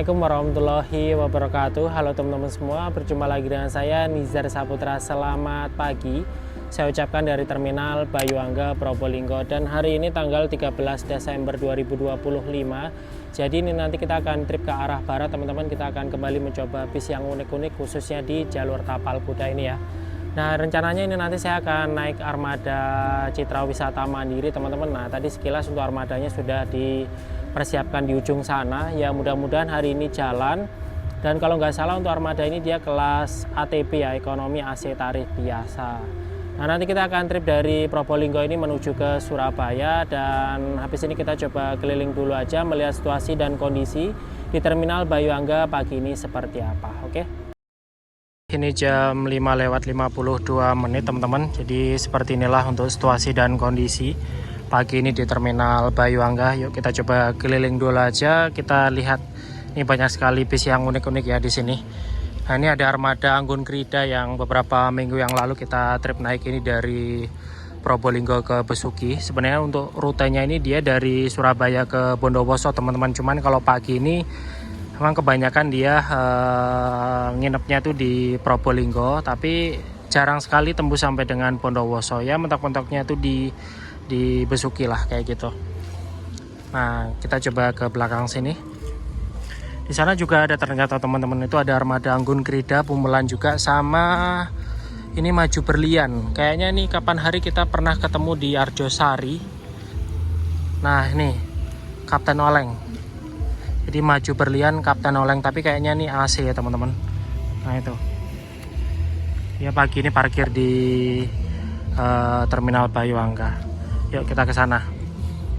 Assalamualaikum warahmatullahi wabarakatuh. Halo teman-teman semua, berjumpa lagi dengan saya Nizar Saputra. Selamat pagi. Saya ucapkan dari Terminal Bayuangga, Probolinggo. Dan hari ini tanggal 13 Desember 2025. Jadi ini nanti kita akan trip ke arah barat teman-teman. Kita akan kembali mencoba bis yang unik-unik khususnya di jalur Tapal Kuda ini ya. Nah rencananya ini nanti saya akan naik armada Citra Wisata Mandiri teman-teman. Nah tadi sekilas untuk armadanya sudah dipersiapkan di ujung sana ya, mudah-mudahan hari ini jalan. Dan kalau nggak salah untuk armada ini dia kelas ATP ya, ekonomi AC tarif biasa. Nah nanti kita akan trip dari Probolinggo ini menuju ke Surabaya, dan habis ini kita coba keliling dulu aja melihat situasi dan kondisi di Terminal Bayuangga pagi ini seperti apa. Oke. Ini jam 5:52 teman-teman. Jadi seperti inilah untuk situasi dan kondisi pagi ini di Terminal Bayuangga. Yuk kita coba keliling dulu aja. Kita lihat ini banyak sekali bis yang unik-unik ya di sini. Nah ini ada armada Anggun Krida yang beberapa minggu yang lalu kita trip naik ini dari Probolinggo ke Besuki. Sebenarnya untuk rutenya ini dia dari Surabaya ke Bondowoso teman-teman. Cuman kalau pagi ini memang kebanyakan dia nginepnya tuh di Probolinggo, tapi jarang sekali tembus sampai dengan Bondowoso ya, mentok-mentoknya tuh di Besuki lah kayak gitu. Nah kita coba ke belakang sini. Di sana juga ada ternyata teman-teman, itu ada armada Anggun Krida, Pumelan juga, sama ini Maju Berlian. Kayaknya nih kapan hari kita pernah ketemu di Arjosari. Nah ini Kapten Oleng. Jadi Maju Berlian Kapten Oleng, tapi kayaknya nih AC ya teman-teman. Nah itu. Ya pagi ini parkir di Terminal Bayuangga. Yuk kita ke sana.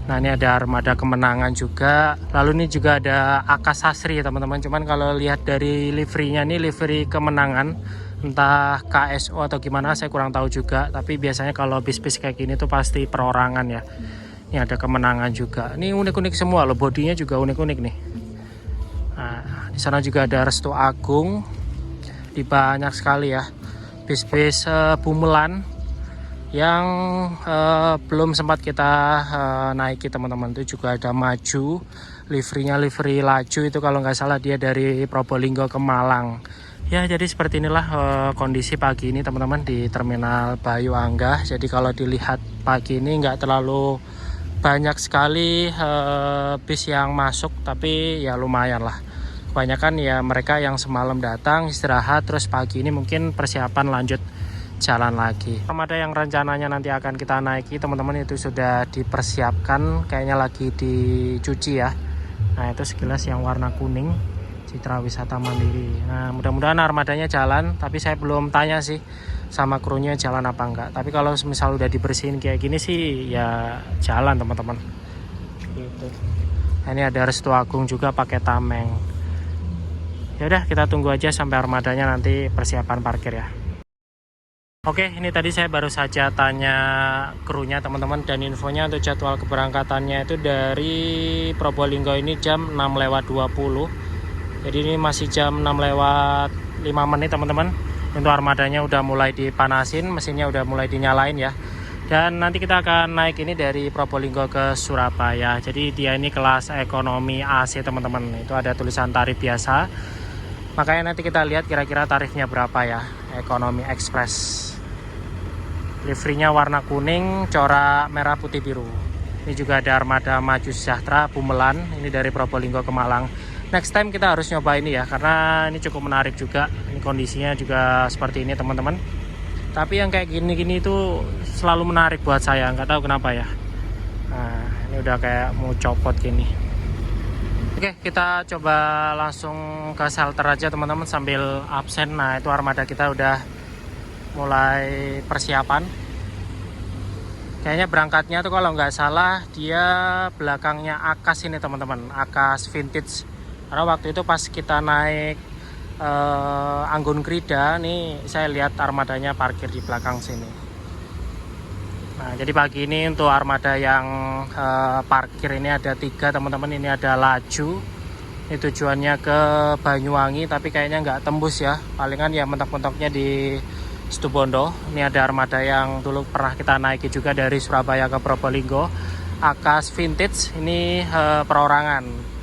Nah ini ada armada Kemenangan juga. Lalu ini juga ada Akasasri ya teman-teman. Cuman kalau lihat dari liverynya nih, livery Kemenangan, entah KSO atau gimana saya kurang tahu juga. Tapi biasanya kalau bis-bis kayak gini tuh pasti perorangan ya. Ini ada Kemenangan juga. Ini unik-unik semua loh, bodinya juga unik-unik nih. Nah, di sana juga ada Restu Agung. Di banyak sekali ya bis-bis Pumelan yang belum sempat kita naiki teman-teman. Itu juga ada Maju, liverynya livery Laju, itu kalau nggak salah dia dari Probolinggo ke Malang ya. Jadi seperti inilah kondisi pagi ini teman-teman di Terminal Bayuangga. Jadi kalau dilihat pagi ini nggak terlalu banyak sekali bis yang masuk, tapi ya lumayan lah. Kebanyakan ya mereka yang semalam datang istirahat, terus pagi ini mungkin persiapan lanjut jalan lagi. Armada yang rencananya nanti akan kita naiki teman-teman itu sudah dipersiapkan, kayaknya lagi dicuci ya. Nah itu sekilas yang warna kuning, Citra Wisata Mandiri. Nah mudah-mudahan armadanya jalan, tapi saya belum tanya sih sama krunya jalan apa enggak. Tapi kalau misal udah dibersihin kayak gini sih ya jalan teman-teman gitu. Nah, ini ada Restu Agung juga pakai tameng. Ya udah kita tunggu aja sampai armadanya nanti persiapan parkir ya. Oke, ini tadi saya baru saja tanya krunya teman-teman, dan infonya untuk jadwal keberangkatannya itu dari Probolinggo ini jam 6:20. Jadi ini masih jam 6:05 teman-teman. Untuk armadanya udah mulai dipanasin, mesinnya udah mulai dinyalain ya. Dan nanti kita akan naik ini dari Probolinggo ke Surabaya. Jadi dia ini kelas ekonomi AC teman-teman. Itu ada tulisan tarif biasa. Makanya nanti kita lihat kira-kira tarifnya berapa ya. Ekonomi Express. Liverynya warna kuning, corak merah putih biru. Ini juga ada armada Maju Sejahtera Pumelan, ini dari Probolinggo ke Malang. Next time kita harus nyoba ini ya, karena ini cukup menarik juga. Ini kondisinya juga seperti ini teman-teman. Tapi yang kayak gini-gini itu selalu menarik buat saya, nggak tahu kenapa ya. Nah ini udah kayak mau copot gini. Oke, kita coba langsung ke shelter aja teman-teman sambil absen. Nah itu armada kita udah mulai persiapan. Kayaknya berangkatnya tuh kalau nggak salah dia belakangnya Akas ini teman-teman, Akas Vintage. Karena waktu itu pas kita naik Anggun Krida nih, saya lihat armadanya parkir di belakang sini. Nah jadi pagi ini untuk armada yang parkir ini ada 3 teman-teman. Ini ada Laju, ini tujuannya ke Banyuwangi, tapi kayaknya nggak tembus ya, palingan ya mentok-mentoknya di Situbondo. Ini ada armada yang dulu pernah kita naiki juga dari Surabaya ke Probolinggo, Akas Vintage. Ini perorangan.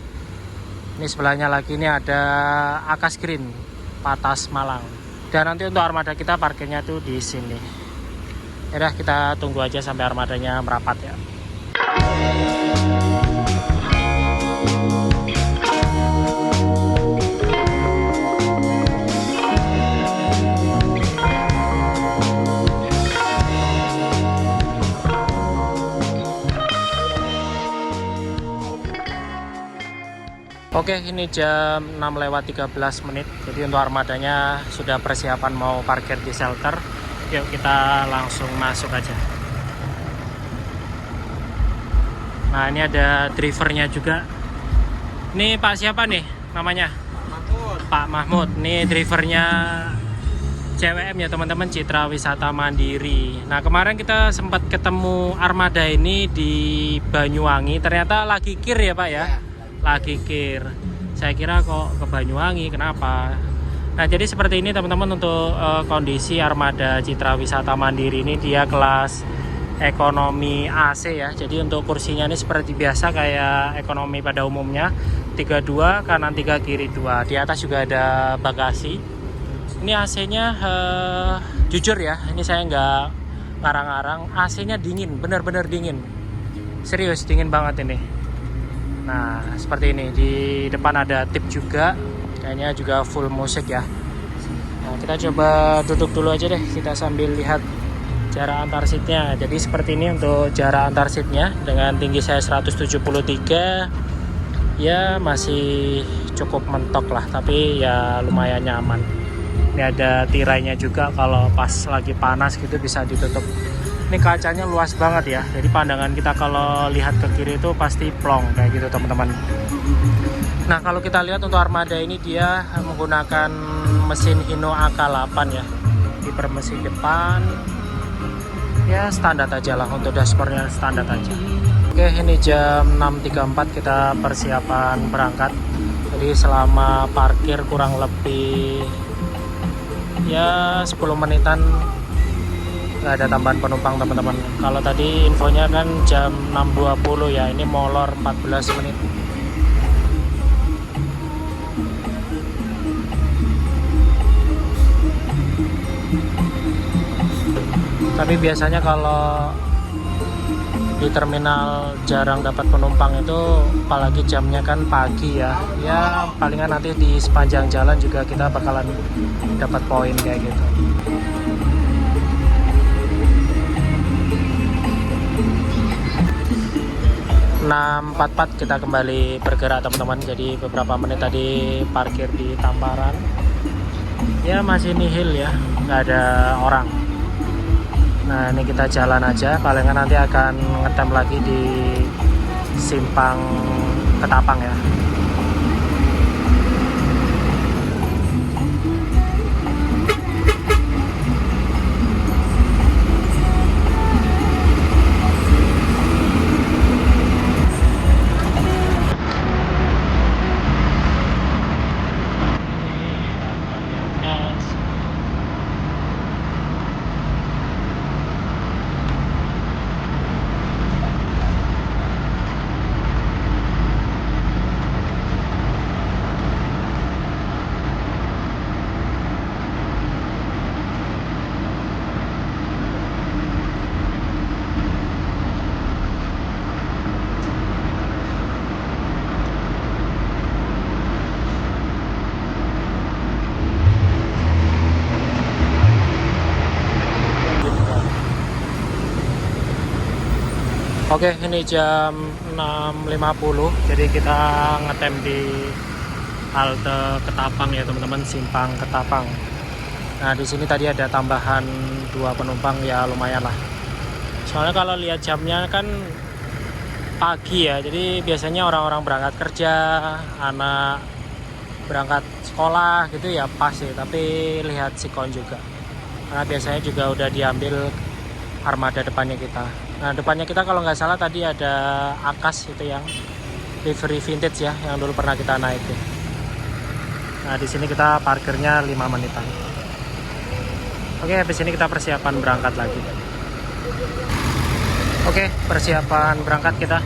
Ini sebelahnya lagi ini ada Akas Green, Patas Malang. Dan nanti untuk armada kita parkirnya tuh di sini. Ya udah, kita tunggu aja sampai armadanya merapat ya. Oke, ini jam 6:13. Jadi untuk armadanya sudah persiapan mau parkir di shelter. Yuk kita langsung masuk aja. Nah, ini ada drivernya juga. Ini Pak siapa nih namanya? Mahmud. Pak Mahmud. Ini drivernya CWM ya teman-teman, Citra Wisata Mandiri. Nah, kemarin kita sempat ketemu armada ini di Banyuwangi. Ternyata lagi kir ya Pak ya? Lagi kir. Saya kira kok ke Banyuwangi, kenapa? Nah, jadi seperti ini teman-teman untuk kondisi armada Citra Wisata Mandiri ini, dia kelas ekonomi AC ya. Jadi untuk kursinya ini seperti biasa kayak ekonomi pada umumnya, 32 kanan 3 kiri 2. Di atas juga ada bagasi. Ini AC-nya jujur ya, ini saya nggak ngarang-ngarang, AC-nya dingin, benar-benar dingin. Serius dingin banget ini. Nah, seperti ini. Di depan ada tip juga. Kayaknya juga full musik ya. Nah, kita coba duduk dulu aja deh. Kita sambil lihat jarak antar seatnya. Jadi seperti ini untuk jarak antar seatnya. Dengan tinggi saya 173. Ya masih cukup mentok lah. Tapi ya lumayan nyaman. Ini ada tirainya juga. Kalau pas lagi panas gitu bisa ditutup. Ini kacanya luas banget ya, jadi pandangan kita kalau lihat ke kiri itu pasti plong kayak gitu teman-teman. Nah, kalau kita lihat untuk armada ini dia menggunakan mesin Hino AK8 ya. Kiper mesin depan ya standar aja lah, untuk dashboardnya standar aja. Oke, ini jam 6.34 kita persiapan berangkat. Jadi selama parkir kurang lebih ya 10 menitan nggak ada tambahan penumpang teman-teman. Kalau tadi infonya kan jam 6.20 ya, ini molor 14 menit. Tapi biasanya kalau di terminal jarang dapat penumpang itu, apalagi jamnya kan pagi ya. Ya palingan nanti di sepanjang jalan juga kita bakalan dapat poin kayak gitu. 6.44 kita kembali bergerak teman-teman. Jadi beberapa menit tadi parkir di Tamparan. Ya masih nihil ya, nggak ada orang. Nah, ini kita jalan aja. Palingan nanti akan ngetem lagi di Simpang Ketapang ya. Oke, ini jam 6.50. Jadi kita ngetem di halte Ketapang ya teman-teman, Simpang Ketapang. Nah, di sini tadi ada tambahan 2 penumpang ya, lumayan lah. Soalnya kalau lihat jamnya kan pagi ya, jadi biasanya orang-orang berangkat kerja, anak berangkat sekolah gitu ya pas sih. Tapi lihat sikon juga, karena biasanya juga udah diambil armada depannya kita. Nah, depannya kita kalau nggak salah tadi ada Akas itu yang livery vintage ya, yang dulu pernah kita naikin. Nah, di sini kita parkirnya 5 menitan. Oke, habis ini kita persiapan berangkat lagi. Oke, persiapan berangkat kita.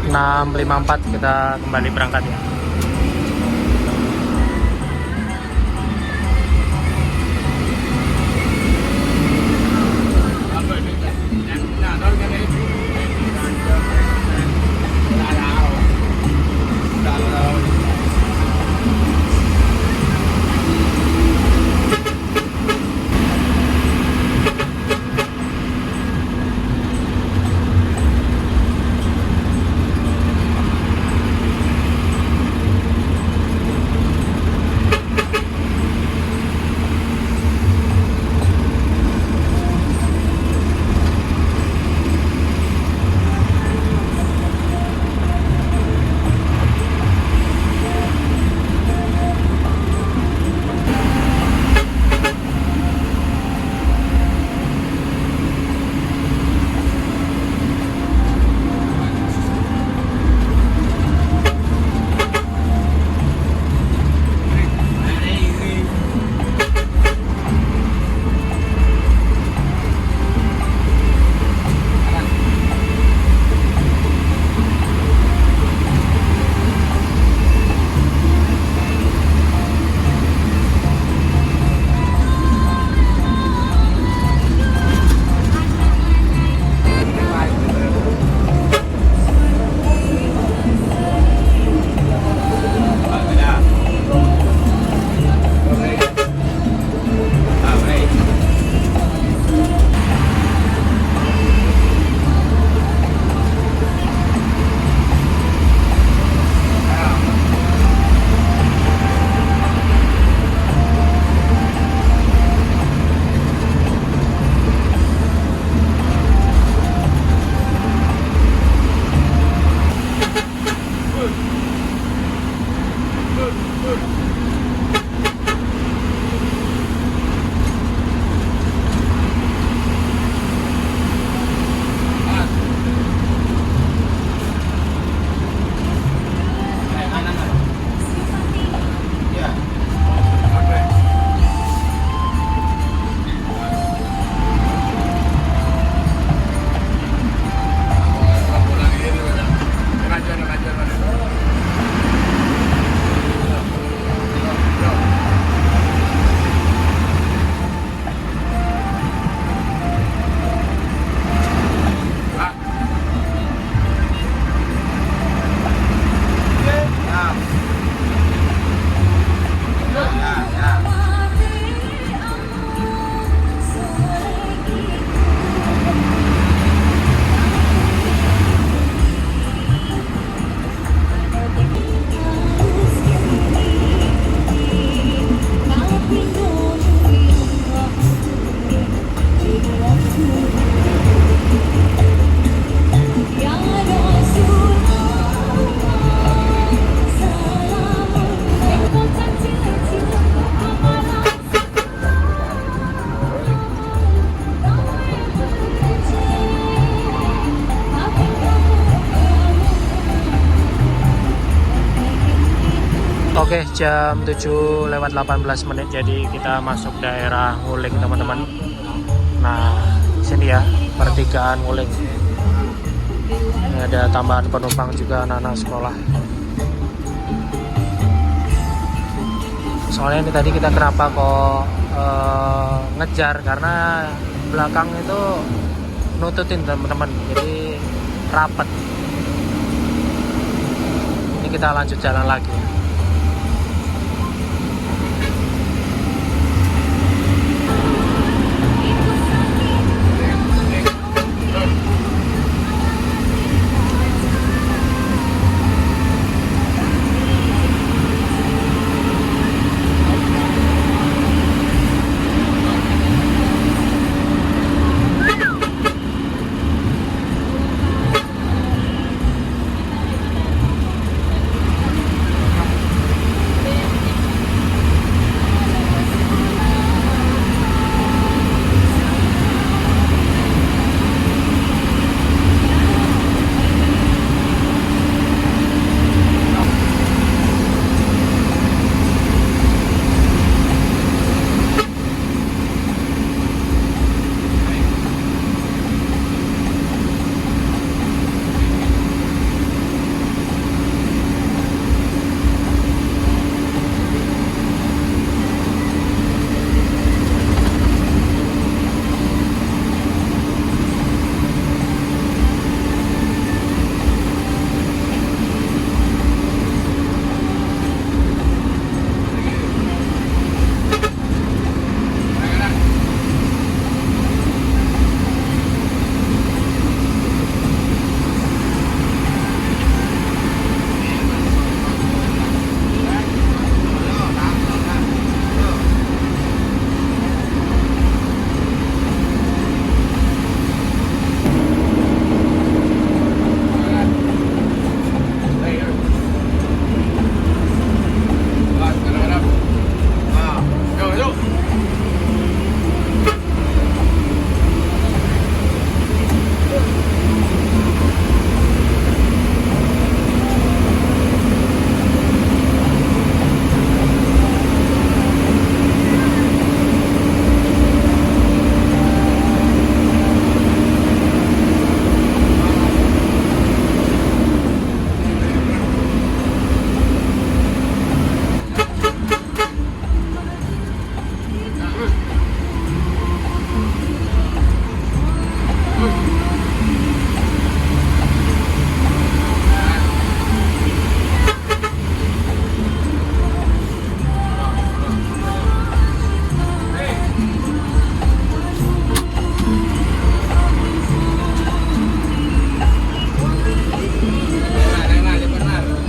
6.54 kita kembali berangkat ya. Oke, jam 7:18 jadi kita masuk daerah Nguling teman-teman. Nah, sini ya, pertigaan Nguling. Ini ada tambahan penumpang juga anak-anak sekolah. Soalnya ini tadi kita kenapa kok ngejar, karena belakang itu nututin teman-teman, jadi rapet. Ini kita lanjut jalan lagi.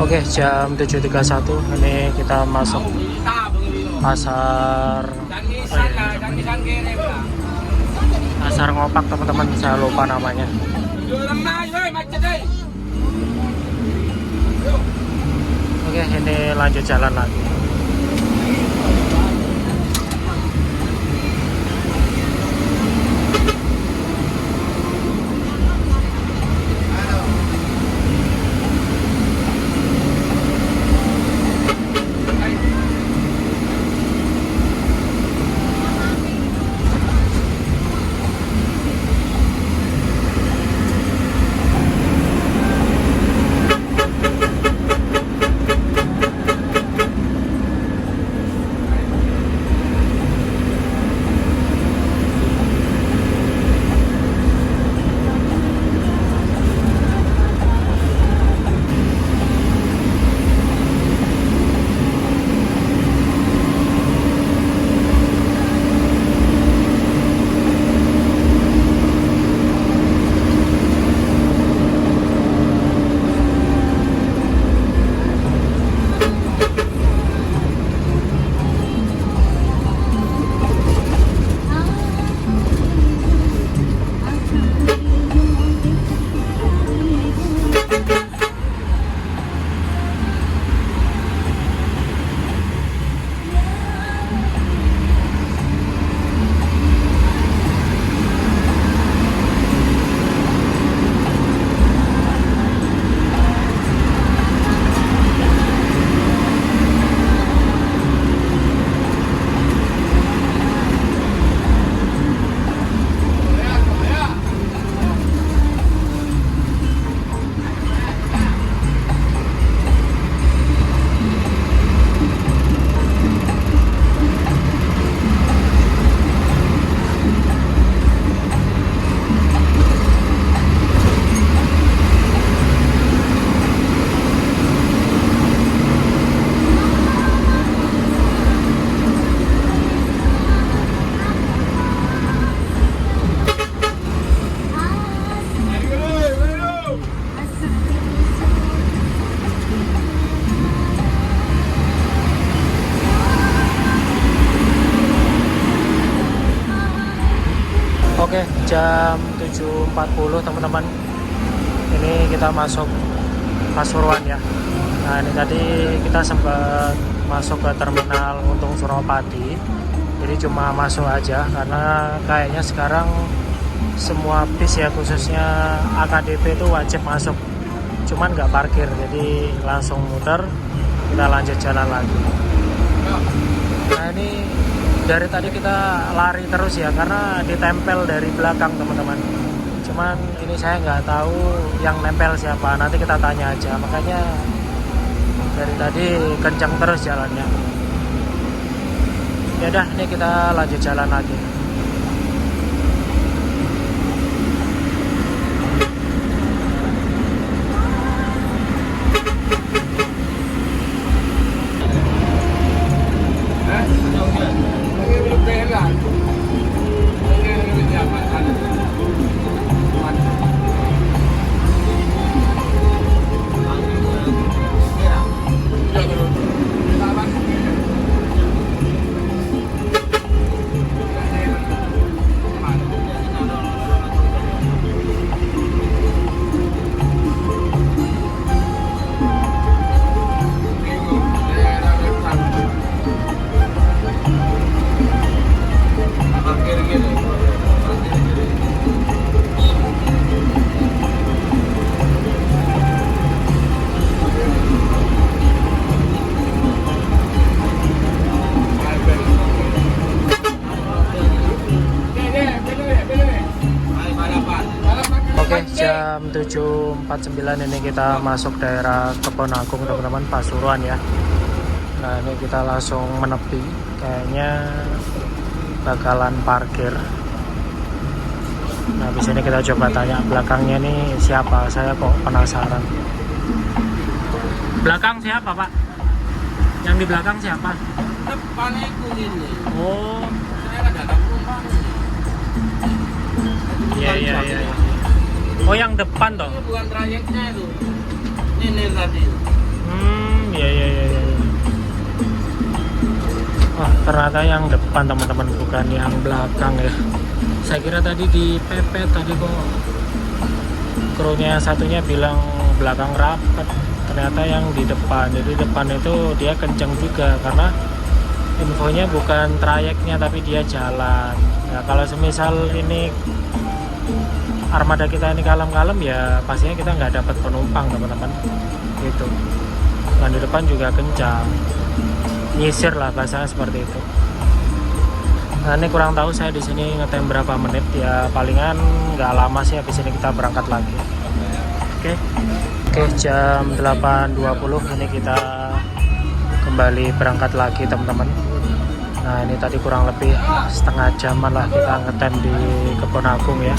Oke, jam 7.31 ini kita masuk pasar pasar Ngopak teman-teman, saya lupa namanya. Oke, ini lanjut jalan lagi. Oke, jam 7.40 teman-teman. Ini kita masuk Pasuruan ya. Nah, ini tadi kita sempat masuk ke terminal Untung Suropati. Jadi cuma masuk aja karena kayaknya sekarang semua bis ya, khususnya AKDP itu wajib masuk. Cuman nggak parkir, jadi langsung muter, kita lanjut jalan lagi. Nah, ini dari tadi kita lari terus ya karena ditempel dari belakang teman-teman. Cuman ini saya nggak tahu yang nempel siapa, nanti kita tanya aja. Makanya dari tadi kencang terus jalannya. Ya udah, ini kita lanjut jalan lagi. Jam 7.49 ini kita masuk daerah Kebon Agung teman-teman, Pasuruan ya. Nah, ini kita langsung menepi, kayaknya bakalan parkir. Nah, di sini kita coba tanya belakangnya nih siapa, saya kok penasaran. Belakang siapa, Pak? Yang di belakang siapa? Depan itu ini. Oh, Saya kan ada penumpang. iya. Oh, yang depan toh? Ini bukan trayeknya itu. Ini tadi. Iya iya iya iya. Wah, ternyata yang depan teman-teman, bukan yang belakang ya. Saya kira tadi di pepet tadi kok krunya yang satunya bilang belakang rapat, ternyata yang di depan. Jadi depan itu dia kenceng juga karena infonya bukan trayeknya tapi dia jalan. Ya kalau semisal ini armada kita ini kalem-kalem ya pastinya kita nggak dapat penumpang teman-teman gitu. Dan di depan juga kencang, nyisir lah bahasanya seperti itu. Nah ini kurang tahu saya di sini ngetem berapa menit ya, palingan nggak lama sih, habis ini kita berangkat lagi. Oke, jam 8.20 ini kita kembali berangkat lagi teman-teman. Nah ini tadi kurang lebih setengah jaman lah kita ngetem di Kebon Agung ya.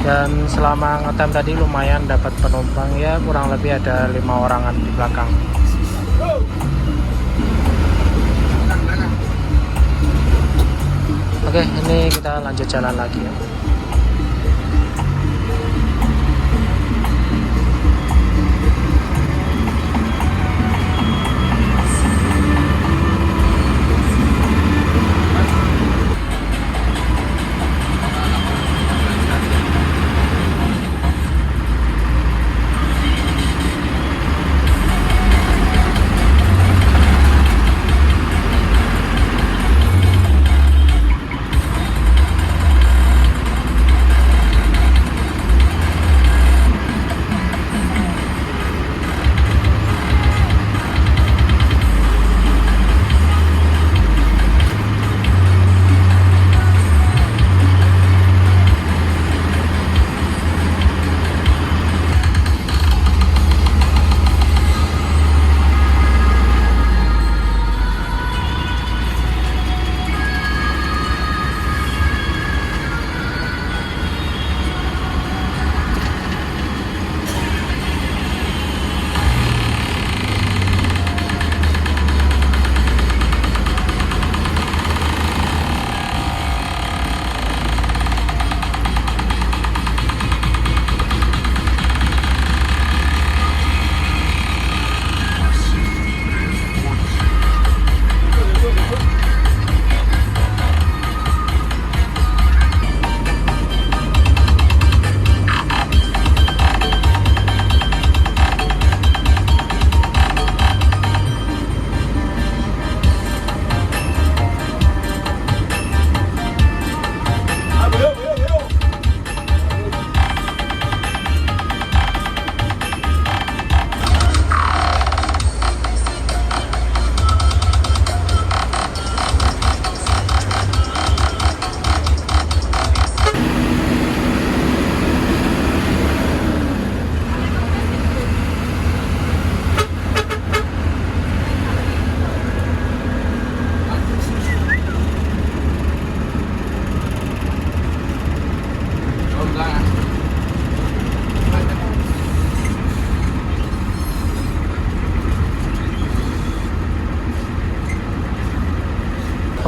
Dan selama ngetem tadi lumayan dapat penumpang ya, kurang lebih ada 5 orangan di belakang. Oke, ini kita lanjut jalan lagi ya.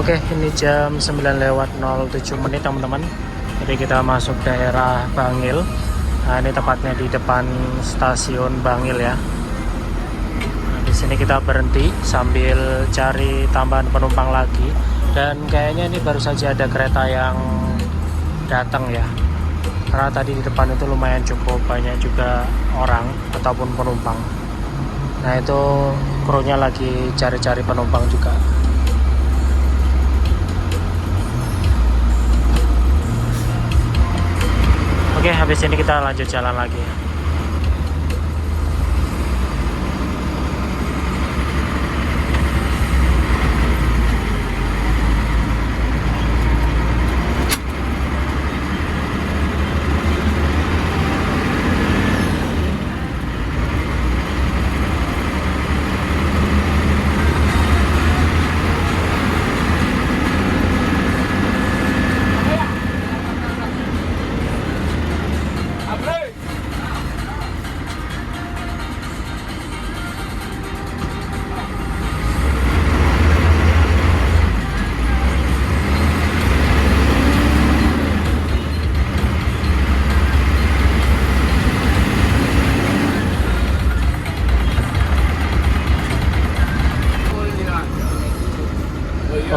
Oke, ini jam 9:07 teman-teman. Jadi kita masuk daerah Bangil. Nah, ini tepatnya di depan stasiun Bangil ya. Di sini kita berhenti sambil cari tambahan penumpang lagi. Dan kayaknya ini baru saja ada kereta yang datang ya. Karena tadi di depan itu lumayan cukup banyak juga orang ataupun penumpang. Nah itu krunya lagi cari-cari penumpang juga. Oke, habis ini kita lanjut jalan lagi.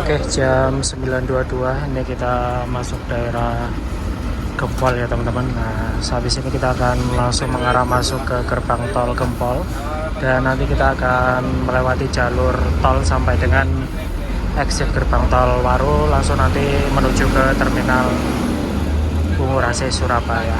Oke, jam 9.22 ini kita masuk daerah Gempol ya teman-teman. Nah, habis ini kita akan langsung mengarah masuk ke gerbang tol Gempol dan nanti kita akan melewati jalur tol sampai dengan exit gerbang tol Waru, langsung nanti menuju ke terminal Bungurase Surabaya.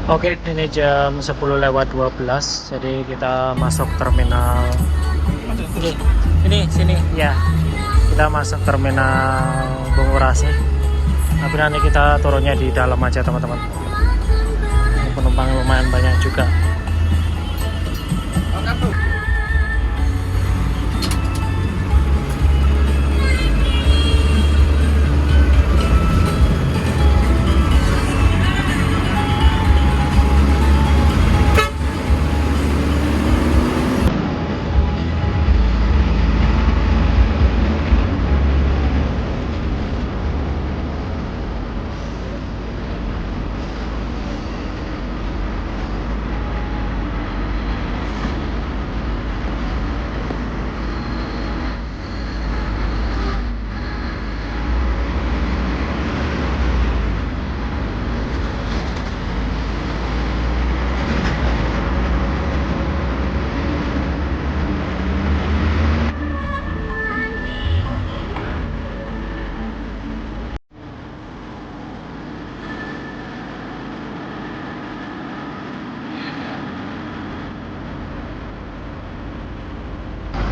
Oke, ini jam 10:12, jadi kita masuk terminal. Oke, ini sini ya. Kita masuk terminal Bungurasi. Tapi nanti kita turunnya di dalam aja teman-teman. Penumpang lumayan banyak juga.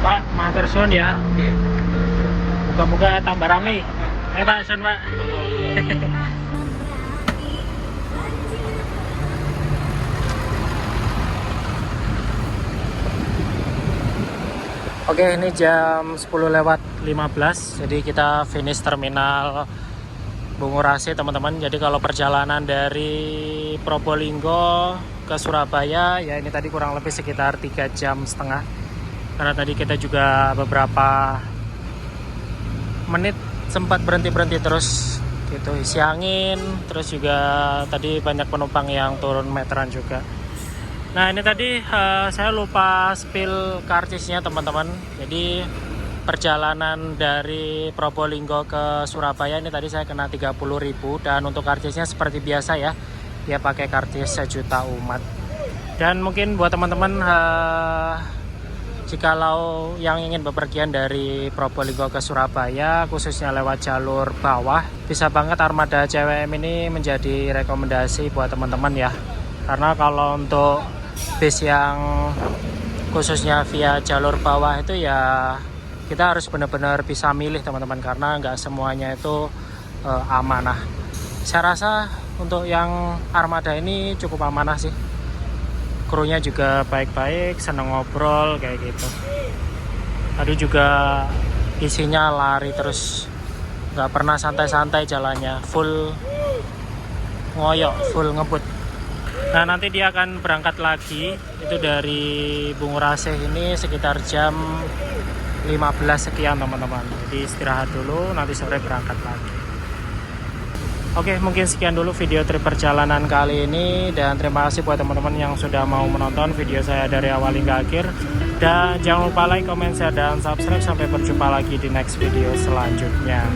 Pak, matur suwun ya. Buka-buka tambah rame. Pak, sun Pak. Oke, ini jam 10:15. Jadi kita finish terminal Bungurasi teman-teman. Jadi kalau perjalanan dari Probolinggo ke Surabaya ya ini tadi kurang lebih sekitar 3,5 jam. Karena tadi kita juga beberapa menit sempat berhenti-berhenti terus gitu, isi angin, terus juga tadi banyak penumpang yang turun meteran juga. Nah ini tadi saya lupa spill karcisnya teman-teman. Jadi perjalanan dari Probolinggo ke Surabaya ini tadi saya kena 30.000, dan untuk karcisnya seperti biasa ya, dia pakai karcis sejuta umat. Dan mungkin buat teman-teman jikalau yang ingin bepergian dari Probolinggo ke Surabaya, khususnya lewat jalur bawah, bisa banget armada CWM ini menjadi rekomendasi buat teman-teman ya. Karena kalau untuk bis yang khususnya via jalur bawah itu ya kita harus benar-benar bisa milih teman-teman, karena nggak semuanya itu amanah. Saya rasa untuk yang armada ini cukup amanah sih. Krunya juga baik-baik, seneng ngobrol kayak gitu. Tadi juga isinya lari terus, nggak pernah santai-santai jalannya, full ngoyok, full ngebut. Nah nanti dia akan berangkat lagi, itu dari Bungurasi ini sekitar jam 15 sekian teman-teman. Jadi istirahat dulu, nanti sore berangkat lagi. Oke, mungkin sekian dulu video trip perjalanan kali ini, dan terima kasih buat teman-teman yang sudah mau menonton video saya dari awal hingga akhir. Dan jangan lupa like, comment, share, dan subscribe. Sampai berjumpa lagi di next video selanjutnya.